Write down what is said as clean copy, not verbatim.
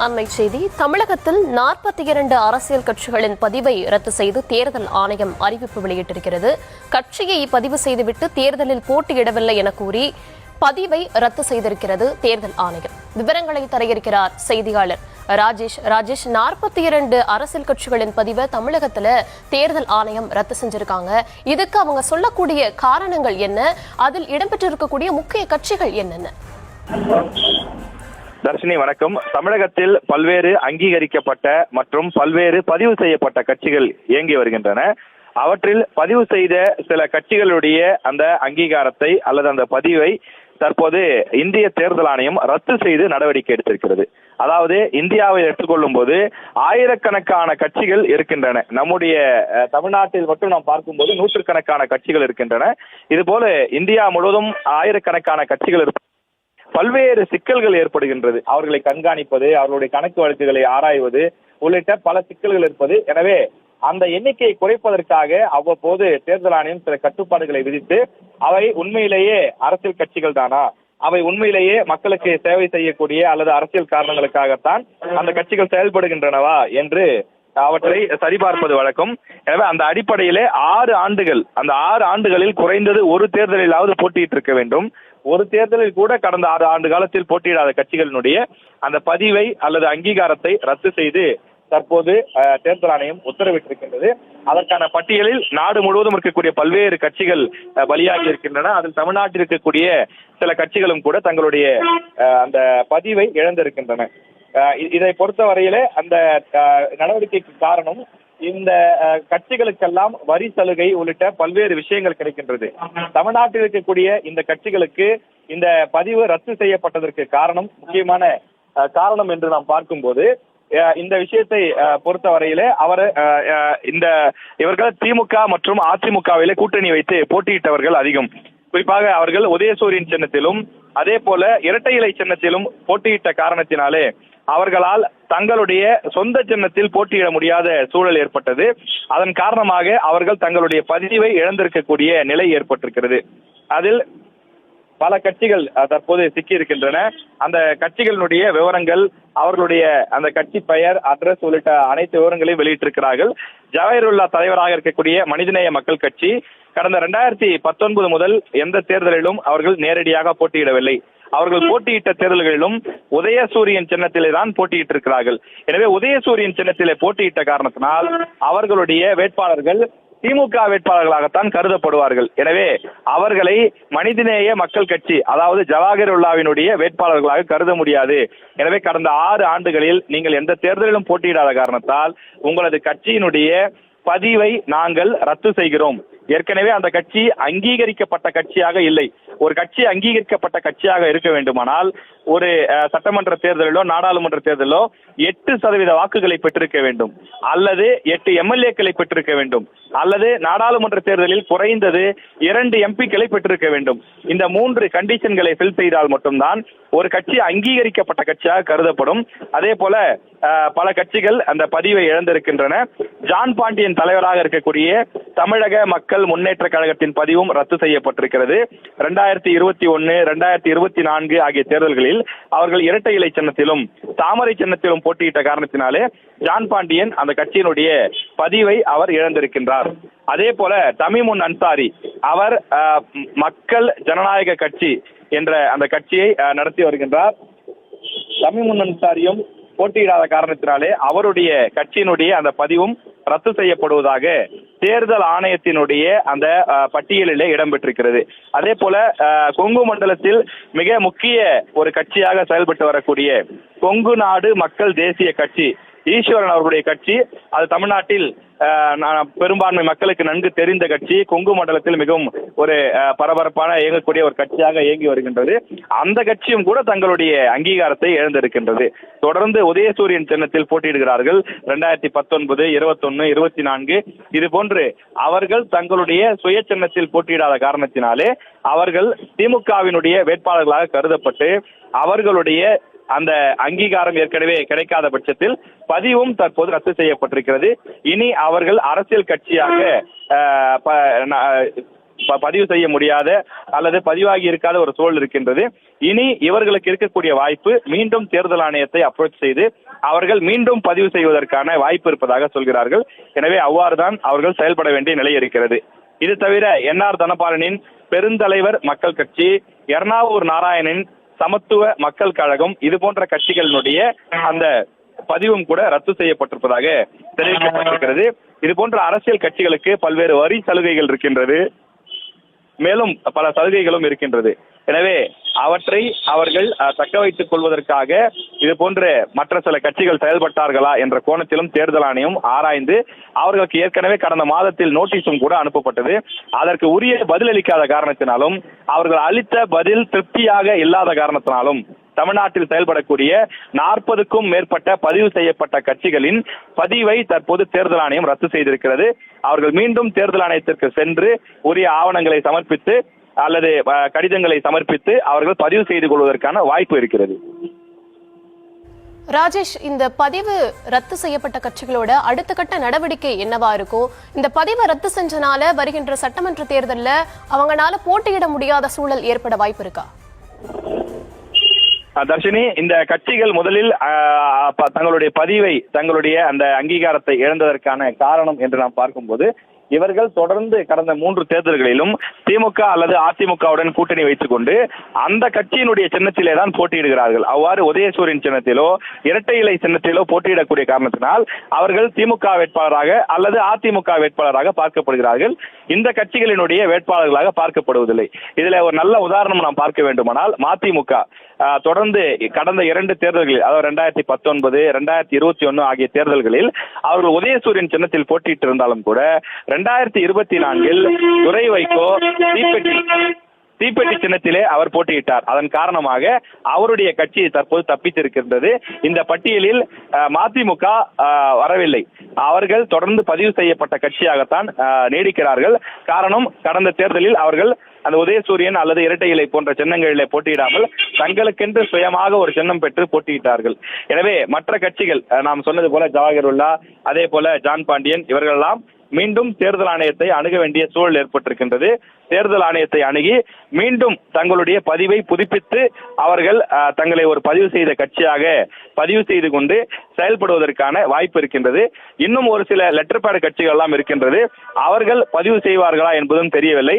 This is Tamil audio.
அண்மை செய்தி. தமிழகத்தில் 42 அரசியல் கட்சிகளின் பதிவை ரத்து செய்து தேர்தல் ஆணையம் அறிவிப்பு வெளியிட்டிருக்கிறது. கட்சியை பதிவு செய்துவிட்டு தேர்தலில் போட்டியிடவில்லை என கூறி பதிவை ரத்து செய்திருக்கிறது தேர்தல் ஆணையம். விவரங்களை தர இருக்கிறார் செய்தியாளர் ராஜேஷ். 42 அரசியல் கட்சிகளின் பதிவை தமிழகத்துல தேர்தல் ஆணையம் ரத்து செஞ்சிருக்காங்க. இதுக்கு அவங்க சொல்லக்கூடிய காரணங்கள் என்ன? அதில் இடம்பெற்றிருக்கக்கூடிய முக்கிய கட்சிகள் என்னென்ன? தர்ஷினி வணக்கம். தமிழகத்தில் பல்வேறு அங்கீகரிக்கப்பட்ட மற்றும் பல்வேறு பதிவு செய்யப்பட்ட கட்சிகள் இயங்கி வருகின்றன. அவற்றில் பதிவு செய்த சில கட்சிகளுடைய அந்த அங்கீகாரத்தை அல்லது அந்த பதிவை தற்போது இந்திய தேர்தல் ஆணையம் ரத்து செய்து நடவடிக்கை எடுத்திருக்கிறது. அதாவது இந்தியாவை எடுத்துக்கொள்ளும் போது ஆயிரக்கணக்கான கட்சிகள் இருக்கின்றன. நம்முடைய தமிழ்நாட்டில் மட்டும் நாம் பார்க்கும்போது நூற்றுக்கணக்கான கட்சிகள் இருக்கின்றன. இது போல இந்தியா முழுவதும் ஆயிரக்கணக்கான கட்சிகள் இருப்பது பல்வேறு சிக்கல்கள் ஏற்படுகின்றது. அவர்களை கண்காணிப்பது, அவர்களுடைய கணக்கு வழக்குகளை ஆராய்வது உள்ளிட்ட பல சிக்கல்கள் இருப்பது. எனவே அந்த எண்ணிக்கையை குறைப்பதற்காக அவ்வப்போது தேர்தல் ஆணையம் சில கட்டுப்பாடுகளை விதித்து அவை உண்மையிலேயே அரசியல் கட்சிகள் தானா, அவை உண்மையிலேயே மக்களுக்கு சேவை செய்யக்கூடிய அல்லது அரசியல் காரணங்களுக்காகத்தான் அந்த கட்சிகள் செயல்படுகின்றனவா என்று அவற்றை சரிபார்ப்பது வழக்கம். எனவே அந்த அடிப்படையிலே 6 ஆண்டுகள், அந்த 6 ஆண்டுகளில் குறைந்தது ஒரு தேர்தலிலாவது போட்டியிட்டு இருக்க வேண்டும். ஒரு தேர்தலில் கூட கடந்த 6 ஆண்டு காலத்தில் போட்டியிடாத கட்சிகளினுடைய அந்த பதிவை அல்லது அங்கீகாரத்தை ரத்து செய்து தற்போது தேர்தல் ஆணையம் உத்தரவிட்டிருக்கின்றது. அதற்கான பட்டியலில் நாடு முழுவதும் இருக்கக்கூடிய பல்வேறு கட்சிகள் பலியாகி இருக்கின்றன. அதில் தமிழ்நாட்டில் இருக்கக்கூடிய சில கட்சிகளும் கூட தங்களுடைய அந்த பதிவை இழந்திருக்கின்றன. இதை பொறுத்த வரையிலே அந்த நடவடிக்கைக்கு காரணம் இந்த கட்சிகளுக்கெல்லாம் வரி சலுகை உள்ளிட்ட பல்வேறு விஷயங்கள் கிடைக்கின்றது. தமிழ்நாட்டில் இருக்கக்கூடிய இந்த கட்சிகளுக்கு இந்த பதிவு ரத்து செய்யப்பட்டதற்கு காரணம், முக்கியமான காரணம் என்று நாம் பார்க்கும்போது இந்த விஷயத்தை பொறுத்த வரையிலே இவர்கள் திமுக மற்றும் அதிமுகவிலே கூட்டணி வைத்து போட்டியிட்டவர்கள் அதிகம். குறிப்பாக அவர்கள் உதயசூரியன் சின்னத்திலும் அதே போல இரட்டை இலை சின்னத்திலும் போட்டியிட்ட காரணத்தினாலே அவர்களால் தங்களுடைய சொந்த சின்னத்தில் போட்டியிட முடியாத சூழல் ஏற்பட்டது. அதன் காரணமாக அவர்கள் தங்களுடைய பதிவை இழந்திருக்கக்கூடிய நிலை ஏற்பட்டிருக்கிறது. அதில் பல கட்சிகள் தற்போது சிக்கி இருக்கின்றன. அந்த கட்சிகளினுடைய விவரங்கள், அவர்களுடைய அந்த கட்சி பெயர், அட்ரஸ் உள்ளிட்ட அனைத்து விவரங்களையும் வெளியிட்டிருக்கிறார்கள். ஜவஹர்லா தலைவராக இருக்கக்கூடிய மனிதநேய மக்கள் கட்சி கடந்த 2019 முதல் எந்த தேர்தலிலும் அவர்கள் நேரடியாக போட்டியிடவில்லை. அவர்கள் போட்டியிட்ட தேர்தல்களிலும் உதயசூரியன் சின்னத்திலே தான் போட்டியிட்டிருக்கிறார்கள். எனவே உதயசூரியன் சின்னத்திலே போட்டியிட்ட காரணத்தினால் அவர்களுடைய வேட்பாளர்கள் திமுக வேட்பாளர்களாகத்தான் கருதப்படுவார்கள். எனவே அவர்களை மனிதநேய மக்கள் கட்சி, அதாவது ஜவஹர்லாவினுடைய வேட்பாளர்களாக கருத முடியாது. எனவே கடந்த 6 ஆண்டுகளில் நீங்கள் எந்த தேர்தலிலும் போட்டியிடாத காரணத்தால் உங்களது கட்சியினுடைய பதிவை நாங்கள் ரத்து செய்கிறோம். ஏற்கனவே அந்த கட்சி அங்கீகரிக்கப்பட்ட கட்சியாக இல்லை. ஒரு கட்சி அங்கீகரிக்கப்பட்ட கட்சியாக இருக்க வேண்டுமானால் ஒரு சட்டமன்ற தேர்தலிலோ நாடாளுமன்ற தேர்தலிலோ 8% வாக்குகளை பெற்றிருக்க வேண்டும், அல்லது 8 எம்எல்ஏக்களை பெற்றிருக்க வேண்டும், அல்லது நாடாளுமன்ற தேர்தலில் குறைந்தது 2 எம்பிக்களை பெற்றிருக்க வேண்டும். இந்த 3 கண்டிஷன்களை ஃபில் செய்தால் மட்டும்தான் ஒரு கட்சி அங்கீகரிக்கப்பட்ட கட்சியாக கருதப்படும். அதே போல பல கட்சிகள் அந்த பதிவை இழந்திருக்கின்றன. ஜான் பாண்டியன் தலைவராக இருக்கக்கூடிய தமிழக மக்கள் முன்னேற்ற கழகத்தின் பதிவும் ரத்து செய்யப்பட்டிருக்கிறது. 2021, 2024 ஆகிய தேர்தல்களில் அவர்கள் இரட்டை இலை சின்னத்திலும் தாமரை சின்னத்திலும் போட்டியிட்ட காரணத்தினாலே ஜான் பாண்டியன் அந்த கட்சியினுடைய பதிவை அவர் இழந்திருக்கின்றார். அதே போல தமீமுன் அன்சாரி, அவர் மக்கள் ஜனநாயக கட்சி என்ற அந்த கட்சியை நடத்தி வருகின்றார். தமீமுன் அன்சாரியும் போட்டியிடாத காரணத்தினாலே அவருடைய கட்சியினுடைய அந்த பதிவும் ரத்து செய்யப்படுவதாக தேர்தல் ஆணையத்தினுடைய அந்த பட்டியலிலே இடம்பெற்றிருக்கிறது. அதே போல கொங்கு மண்டலத்தில் மிக முக்கிய ஒரு கட்சியாக செயல்பட்டு வரக்கூடிய கொங்கு நாடு மக்கள் தேசிய கட்சி, ஈஸ்வரன் அவர்களுடைய கட்சி, அது தமிழ்நாட்டில் பெரும்பான்மை மக்களுக்கு நன்கு தெரிந்த கட்சி, கொங்கு மண்டலத்தில் மிகவும் ஒரு பரபரப்பான இயங்கக்கூடிய ஒரு கட்சியாக இயங்கி வருகின்றது. அந்த கட்சியும் கூட தங்களுடைய அங்கீகாரத்தை இழந்திருக்கின்றது. தொடர்ந்து உதயசூரியன் சின்னத்தில் போட்டியிடுகிறார்கள். 2019, 21, 24 இது போன்று அவர்கள் தங்களுடைய சுய சின்னத்தில் போட்டியிடாத காரணத்தினாலே அவர்கள் திமுகவினுடைய வேட்பாளர்களாக கருதப்பட்டு அவர்களுடைய அந்த அங்கீகாரம் ஏற்கனவே கிடைக்காத பட்சத்தில் பதிவும் தற்போது ரத்து செய்யப்பட்டிருக்கிறது. இனி அவர்கள் அரசியல் கட்சியாக பதிவு செய்ய முடியாத அல்லது பதிவாகி இருக்காத ஒரு சூழல் இருக்கின்றது. இனி இவர்களுக்கு இருக்கக்கூடிய வாய்ப்பு மீண்டும் தேர்தல் ஆணையத்தை அப்ரோச் செய்து அவர்கள் மீண்டும் பதிவு செய்வதற்கான வாய்ப்பு இருப்பதாக சொல்கிறார்கள். எனவே அவ்வாறுதான் அவர்கள் செயல்பட வேண்டிய நிலை இருக்கிறது. இது தவிர என்ஆர் தனபாலனின் பெருந்தலைவர் மக்கள் கட்சி, எர்ணாவூர் நாராயணனின் சமத்துவ மக்கள் கழகம், இது போன்ற கட்சிகளினுடைய அந்த பதிவும் கூட ரத்து செய்யப்பட்டிருப்பதாக தெரிவிக்கப்பட்டிருக்கிறது. இது போன்ற அரசியல் கட்சிகளுக்கு பல்வேறு வரி சலுகைகள் இருக்கின்றது, மேலும் பல சலுகைகளும் இருக்கின்றது. எனவே அவற்றை அவர்கள் தக்க வைத்துக் கொள்வதற்காக இது போன்ற மற்ற சில கட்சிகள் செயல்பட்டார்களா என்ற கோணத்திலும் தேர்தல் ஆணையம் ஆராய்ந்து அவர்களுக்கு ஏற்கனவே கடந்த மாதத்தில் நோட்டீஸும் கூட அனுப்பப்பட்டது. அதற்கு உரிய பதிலளிக்காத காரணத்தினாலும் அவர்கள் அளித்த பதில் திருப்தியாக இல்லாத காரணத்தினாலும் தமிழ்நாட்டில் செயல்படக்கூடிய 40க்கும் மேற்பட்ட பதிவு செய்யப்பட்ட கட்சிகளின் பதிவை தற்போது தேர்தல் ஆணையம் ரத்து செய்திருக்கிறது. அவர்கள் மீண்டும் தேர்தல் ஆணையத்திற்கு சென்று உரிய ஆவணங்களை சமர்ப்பித்து அல்லது கடிதங்களை சமர்ப்பித்து அவர்கள் பதிவு செய்து கொள்வதற்கான வாய்ப்பு இருக்கிறது. ராஜேஷ், இந்த பதிவு ரத்து செய்யப்பட்ட கட்சிகளோட அடுத்த கட்ட நடவடிக்கை என்னவா இருக்கும்? இந்த பதிவை ரத்து செஞ்சனால வருகின்ற சட்டமன்ற தேர்தலில் அவங்களால போட்டியிட முடியாத சூழல் ஏற்பட வாய்ப்பு இருக்கா? தர்ஷினி, இந்த கட்சிகள் முதலில் தங்களுடைய பதிவை, தங்களுடைய அந்த அங்கீகாரத்தை இழந்ததற்கான காரணம் என்று நாம் பார்க்கும்போது, இவர்கள் தொடர்ந்து கடந்த 3 தேர்தல்களிலும் திமுக அல்லது அதிமுகவுடன் கூட்டணி வைத்துக் கொண்டு அந்த கட்சியினுடைய சின்னத்திலே தான் போட்டியிடுகிறார்கள். அவ்வாறு உதயசூரியன் சின்னத்திலோ இரட்டை இலை சின்னத்திலோ போட்டியிடக்கூடிய காரணத்தினால் அவர்கள் திமுக வேட்பாளராக அல்லது அதிமுக வேட்பாளராக பார்க்கப்படுகிறார்கள். இந்த கட்சிகளினுடைய வேட்பாளர்களாக பார்க்கப்படுவதில்லை. இதுல ஒரு நல்ல உதாரணம் நாம் பார்க்க வேண்டுமானால், மதிமுக தொடர்ந்து கடந்த 2 தேர்தல்களில், அதாவது 2019, 2021 ஆகிய தேர்தல்களில் அவர்கள் உதயசூரியன் சின்னத்தில் போட்டியிட்டு இருந்தாலும் கூட 2024 துரை வைகோ தீப்பெட்டி சின்னத்திலே அவர் போட்டியிட்டார். அதன் காரணமாக அவருடைய கட்சி தற்போது தப்பித்திருக்கின்றது. இந்த பட்டியலில் மதிமுக வரவில்லை. அவர்கள் தொடர்ந்து பதிவு செய்யப்பட்ட கட்சியாகத்தான் நீடிக்கிறார்கள். காரணம், கடந்த தேர்தலில் அவர்கள் அந்த உதயசூரியன் அல்லது இரட்டை இலை போன்ற சின்னங்களிலே போட்டியிடாமல் தங்களுக்கென்று சுயமாக ஒரு சின்னம் பெற்று போட்டியிட்டார்கள். எனவே மற்ற கட்சிகள், நாம் சொன்னது போல ஜவாஹிருல்லா, அதே போல ஜான் பாண்டியன், இவர்களெல்லாம் மீண்டும் தேர்தல் ஆணையத்தை அணுக வேண்டிய சூழல் ஏற்பட்டிருக்கின்றது. தேர்தல் ஆணையத்தை அணுகி மீண்டும் தங்களுடைய பதிவை புதுப்பித்து அவர்கள் தங்களை ஒரு பதிவு செய்த கட்சியாக பதிவு செய்து கொண்டு செயல்படுவதற்கான வாய்ப்பு இருக்கின்றது. இன்னும் ஒரு சில லெட்டர் பேட் கட்சிகள் எல்லாம் இருக்கின்றது. அவர்கள் பதிவு செய்வார்களா என்பதும் தெரியவில்லை.